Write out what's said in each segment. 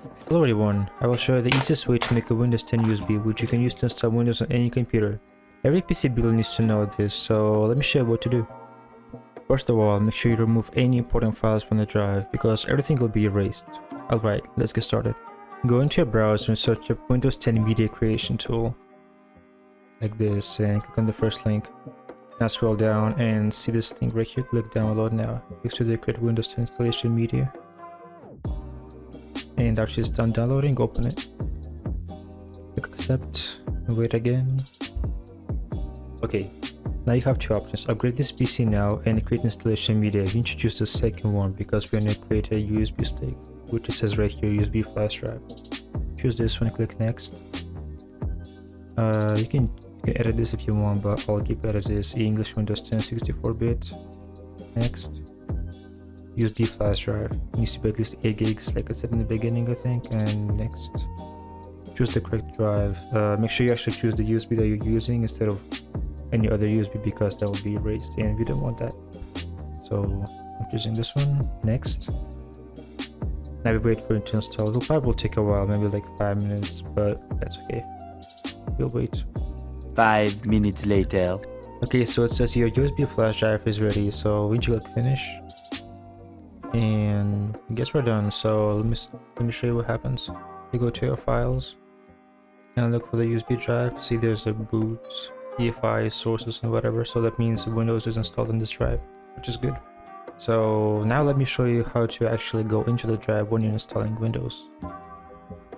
Hello everyone, I will show you the easiest way to make a Windows 10 USB which you can use to install Windows on any computer. Every PC builder needs to know this, so let me show you what to do. First of all, make sure you remove any important files from the drive because everything will be erased. Alright, let's get started. Go into your browser and search up Windows 10 Media Creation Tool. Like this, and click on the first link. Now scroll down and see this link right here, click download now. Make sure they create Windows 10 installation media. And after it's done downloading, open it. Click accept, and wait again. Okay, now you have two options. Upgrade this PC now and create installation media. You need to choose the second one because we're going to create a USB stick, which it says right here, USB flash drive. Choose this one, click next. You can edit this if you want, but I'll keep it as is. English Windows 10 64-bit. Next. USB flash drive. It needs to be at least 8 gigs like I said in the beginning, I think. And next. Choose the correct drive. Make sure you actually choose the USB that you're using instead of any other USB because that will be erased and we don't want that. So I'm choosing this one. Next. Now we wait for it to install. It will probably take a while, maybe like 5 minutes, but that's okay. We'll wait. 5 minutes later. Okay, so it says your USB flash drive is ready, so we need to click finish. And I guess we're done. So let me show you what happens. You go to your files and look for the USB drive. See there's a boot, EFI, sources and whatever, so that means Windows is installed in this drive, which is good. So now let me show you how to actually go into the drive when you're installing Windows.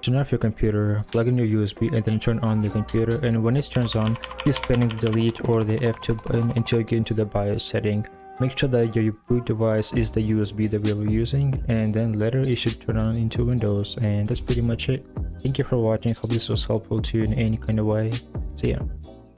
Turn off your computer, plug in your USB and then turn on the computer, and when it turns on, use penning the delete or the F2 button until you get into the BIOS setting. Make sure that your boot device is the USB that we were using, and then later it should turn on into Windows, and that's pretty much it. Thank you for watching. Hope this was helpful to you in any kind of way. See ya.